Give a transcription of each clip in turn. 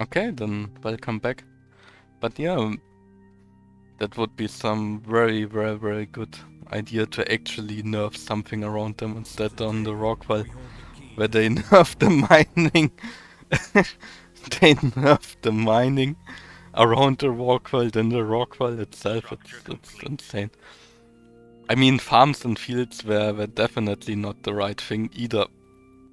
Okay, then welcome back. But yeah, that would be some very, very, very good idea to actually nerf something around them instead on the Rockwell, where they nerf the mining. They nerf the mining around the Rockwell than the Rockwell itself. It's insane. I mean, farms and fields were definitely not the right thing either.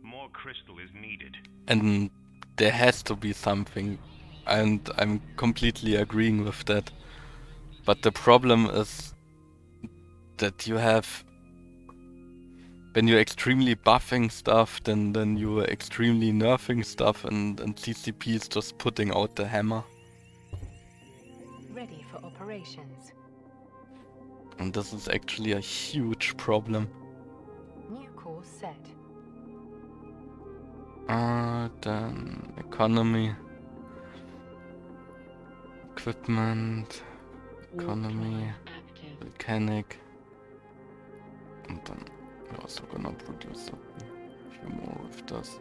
More crystal is needed. And there has to be something. And I'm completely agreeing with that. But the problem is that you have, when you're extremely buffing stuff, then you're extremely nerfing stuff, and CCP is just putting out the hammer. Ready for operations. And this is actually a huge problem. New course set. Then economy, equipment, economy, mechanic, and then we're also gonna produce a few more of this.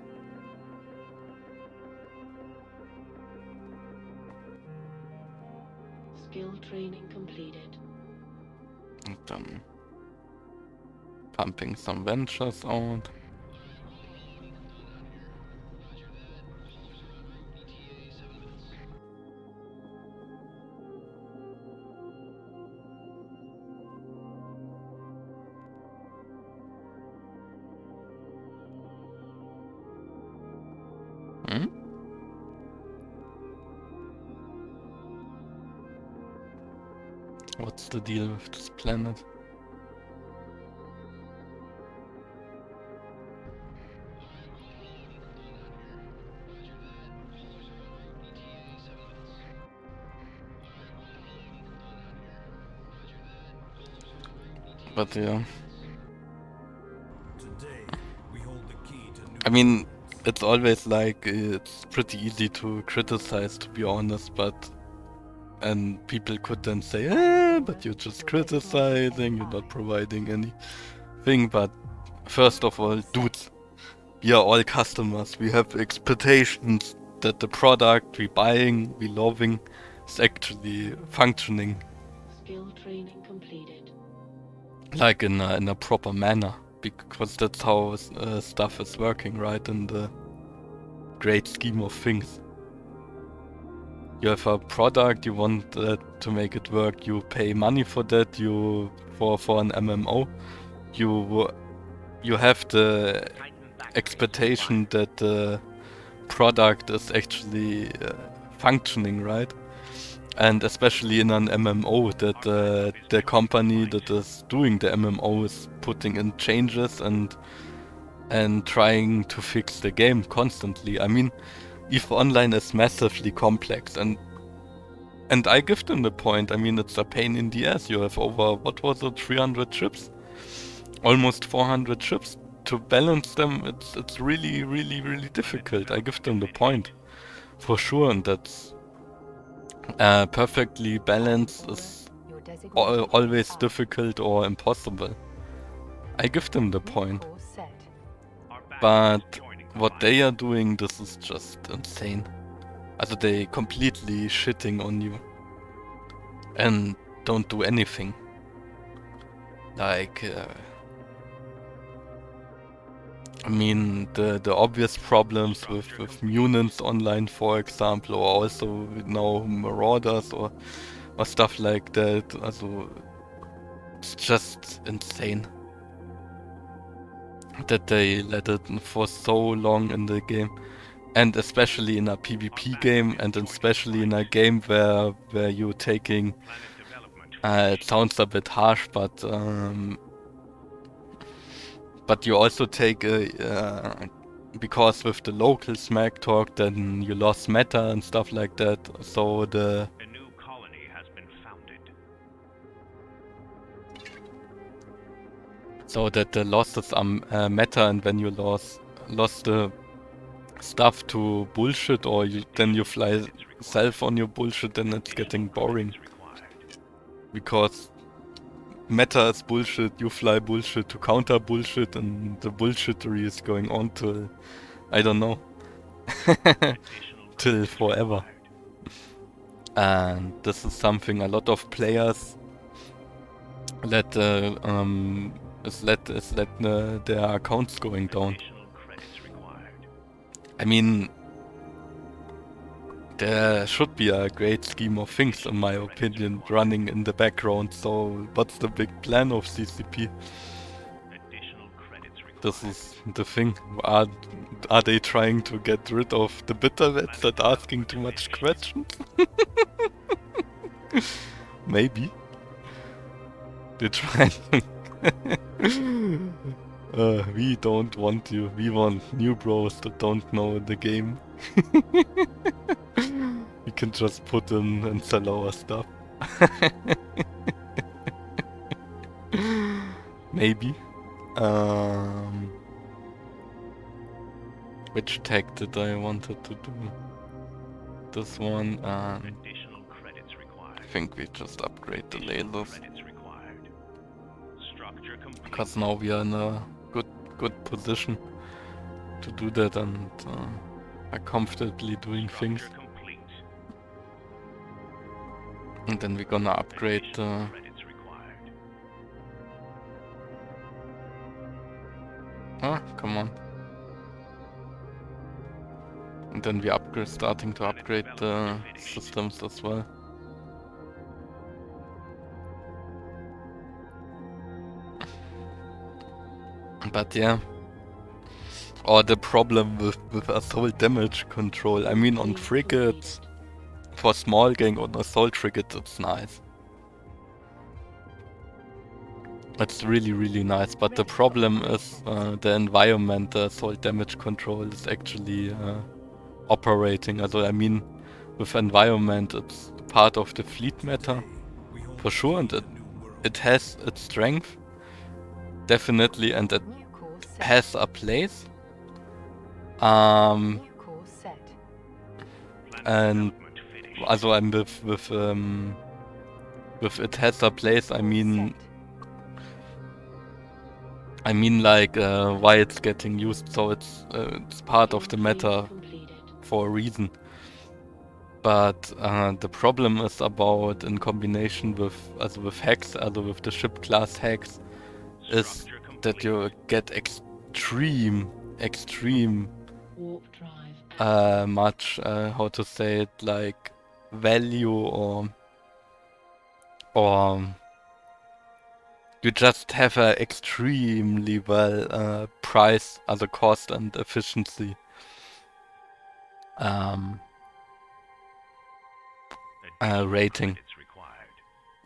Skill training completed. And then pumping some ventures out. Hmm? What's the deal with this planet? But yeah. I mean, it's always like, it's pretty easy to criticize, to be honest, and people could then say, but you're just criticizing, you're not providing anything. But first of all, dudes, we are all customers. We have expectations that the product we buying, we loving, is actually functioning. Skill training completed. Like in a proper manner, because that's how stuff is working, right? In the great scheme of things. You have a product, you want to make it work, you pay money for that, for an MMO, you have the expectation that the product is actually functioning, right? And especially in an MMO, that the company that is doing the MMO is putting in changes and trying to fix the game constantly. I mean, EVE Online is massively complex, and I give them the point. I mean, it's a pain in the ass. You have over, what was it, 300 chips? Almost 400 chips. To balance them, it's really, really, really difficult. I give them the point. For sure, and that's perfectly balanced is always difficult or impossible. I give them the point. But what they are doing, this is just insane. Also they completely shitting on you. And don't do anything. Like, I mean, the obvious problems with Munins online, for example, or also now Marauders or stuff like that. Also, it's just insane that they let it for so long in the game. And especially in a PvP game, and especially in a game where you're taking, it sounds a bit harsh, but you also take because with the local smack talk, then you lost meta and stuff like that. So A new colony has been founded. so that the losses are meta, and when you lost the stuff to bullshit, or then you fly self on your bullshit, then it's getting boring. Because meta is bullshit, you fly bullshit to counter bullshit, and the bullshittery is going on till, I don't know. till forever. And this is something a lot of players let their accounts going down. Additional credits required. I mean, there should be a great scheme of things, in my opinion, running in the background. So, what's the big plan of CCP? Additional credits required. This is the thing. Are they trying to get rid of the bitter vets that are asking too much questions? Maybe. They're trying. We don't want you. We want new bros that don't know the game. We can just put in and sell our stuff. Maybe. Which tag did I wanted to do? This one. Additional credits required. I think we just upgrade the labels. Credits required. Structure complete. Because now we are in a good position to do that and are comfortably doing things. Structure complete. And then we're gonna upgrade Additional credits required. come on. And then we starting to upgrade the systems as well. But yeah. Or the problem with assault damage control. I mean, on frigates, for small gang on assault frigates, it's nice. It's really nice, but the problem is the environment, the assault damage control is actually operating. Also, I mean, with environment, it's part of the fleet meta, for sure, and it has its strength, definitely, and it New course set. has a place. New course set. And Development finished. also I'm with it has a place, I mean like why it's getting used, so it's part of the meta Completed. for a reason. But the problem is about in combination with hacks, with the ship class hacks, is Structure that you complete. get extreme Warp drive. much how to say it, like value or you just have a extremely well price as a cost and efficiency Additional rating. credits required.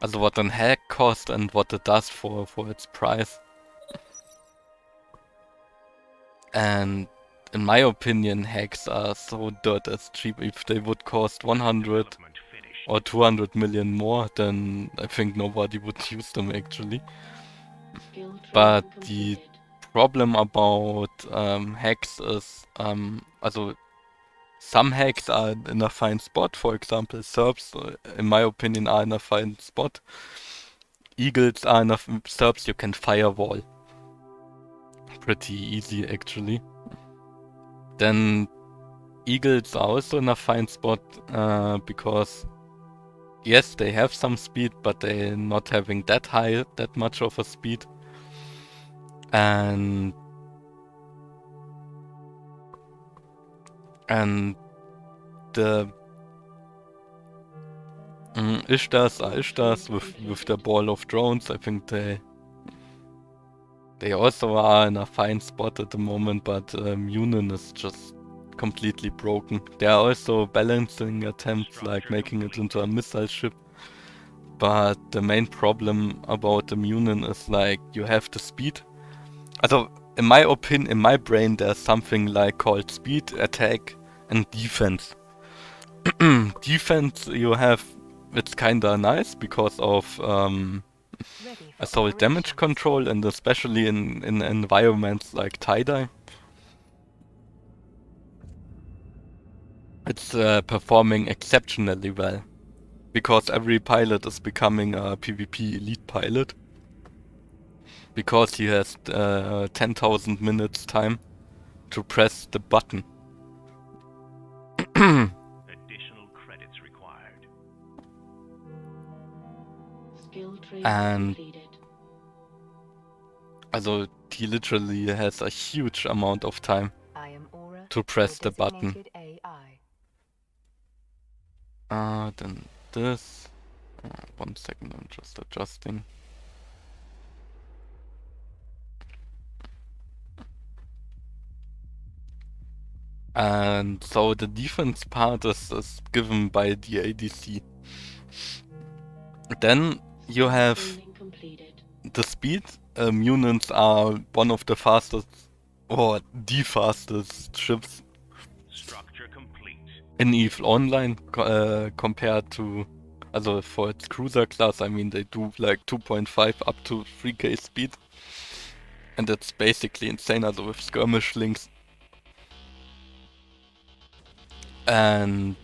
Also what an hack cost and what it does for its price. And in my opinion, hacks are so dirt as cheap. If they would cost 100 Development finished. or 200 million more, then I think nobody would use them actually. Skill training But the completed. problem about hacks is, also some hacks are in a fine spot. For example, SERPs, in my opinion, are in a fine spot. Eagles are in a SERPs you can firewall. Pretty easy actually. Then Eagles are also in a fine spot because yes, they have some speed, but they're not having that much of a speed. And the Ishtars are Ishtars with the ball of drones. I think they also are in a fine spot at the moment, but Munin is just completely broken. There are also balancing attempts, like making it into a missile ship. But the main problem about the Munin is like you have the speed. Also, in my opinion, in my brain, there's something like called speed, attack, and defense. Defense you have, it's kinda nice because of Ready for assault damage operations. control, and especially in environments like tie-dye. It's performing exceptionally well. Because every pilot is becoming a PvP elite pilot. Because he has 10,000 minutes time to press the button. required. Skill tree And completed. also he literally has a huge amount of time I am Aura, to press the your button. designated AI. Then this. 1 second, I'm just adjusting. And so the defense part is given by the ADC. Then you have Training completed. the speed. Munins are one of the fastest, or the fastest ships Structure complete. in EVE Online compared to, also for its cruiser class, I mean they do like 2.5 up to 3k speed. And that's basically insane, also with skirmish links. And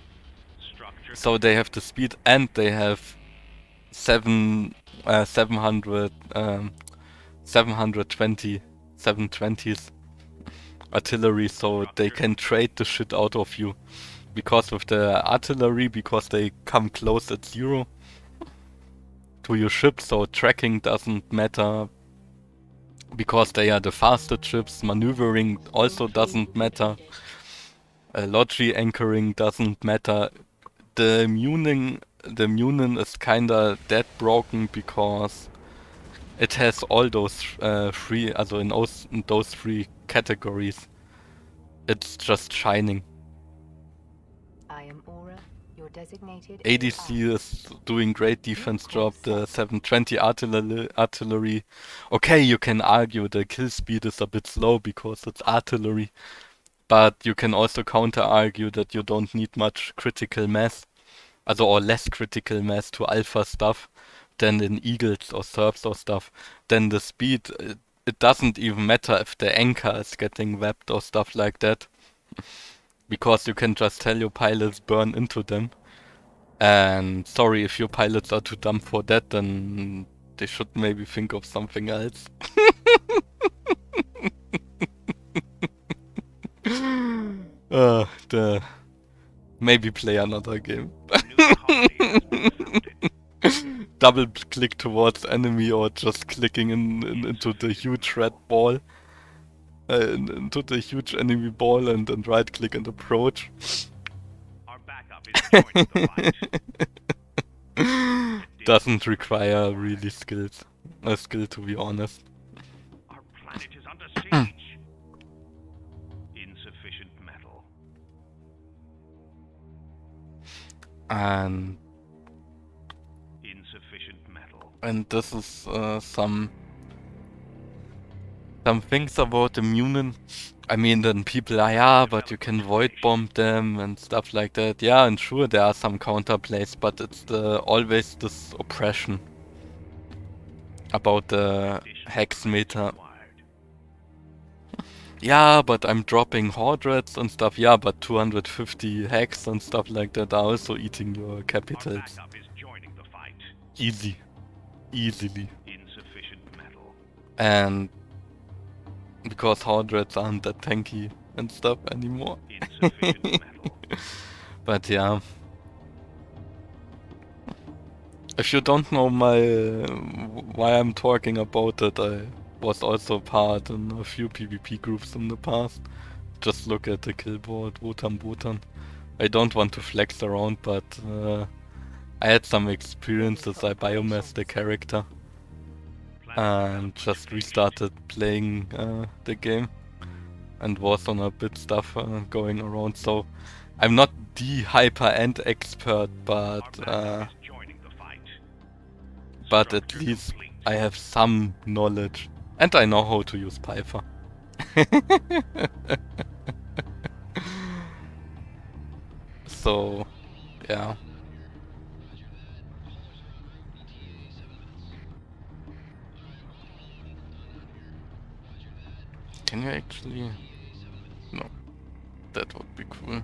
Structure so they have the speed and they have 700, 720, 720s artillery, so they can trade the shit out of you. Because with the artillery, because they come close at 0 to your ship, so tracking doesn't matter. Because they are the fastest ships, maneuvering also doesn't matter. Logi anchoring doesn't matter. The Munin is kinda dead broken because it has all those three, also in those three categories. It's just shining. I am Aura, your designated ADC AI. is doing great defense job. The 720 artillery. Okay, you can argue the kill speed is a bit slow because it's artillery, but you can also counter argue that you don't need much critical mass, also or less critical mass to alpha stuff than in Eagles or Serps or stuff. Then the speed, it doesn't even matter if the anchor is getting webbed or stuff like that, because you can just tell your pilots burn into them. And sorry, if your pilots are too dumb for that, then they should maybe think of something else. The maybe play another game. New colony has been founded. Double click towards enemy or just clicking into the huge red ball. Into the huge enemy ball and then right click and approach. Our backup is joining the fight. Doesn't require really skill to be honest. Our planet is under siege. Insufficient metal. And Insufficient metal. this is some things about the Munin. I mean, then people are, yeah, but you can void bomb them and stuff like that. Yeah, and sure, there are some counterplays, but it's always this oppression about the hex meter. Yeah, but I'm dropping horde rats and stuff. Yeah, but 250 hex and stuff like that are also eating your capitals. Easily. Insufficient metal. And because horde rats aren't that tanky and stuff anymore. Insufficient metal. But yeah. If you don't know why I'm talking about it, I was also part in a few PvP groups in the past. Just look at the killboard, Wotan. I don't want to flex around, but I had some experiences. I biomassed the character and just restarted playing the game and was on a bit stuff going around. So I'm not the hyper-end expert, but at least I have some knowledge and I know how to use Python. So, yeah. Can you actually? No. That would be cool.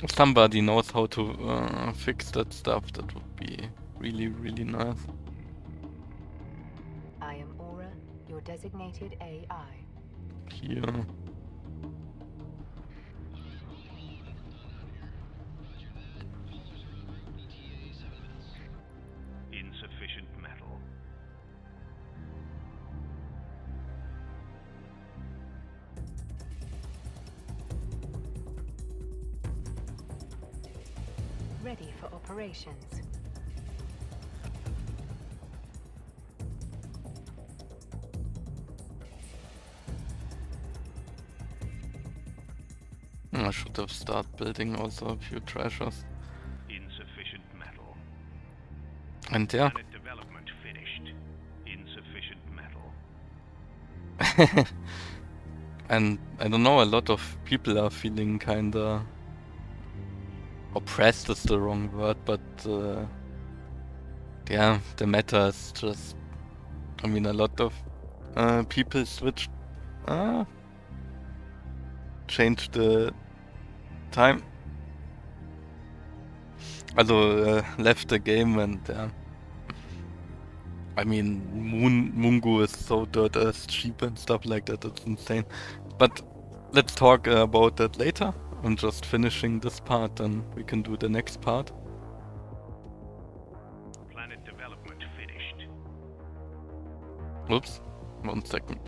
If somebody knows how to fix that stuff, that would be really, really nice. I am Aura, your designated AI. Here. ready for operations. I should have started building also a few treasures. Insufficient metal. And yeah, Planet development finished. Insufficient metal. and I don't know, a lot of people are feeling kinda oppressed is the wrong word, but yeah, the meta is just, I mean, a lot of people switched, changed the time, also left the game, and yeah, I mean, Mungo is so dirt as cheap and stuff like that, it's insane. But let's talk about that later. I'm just finishing this part, and we can do the next part. Planet development finished. Oops, 1 second.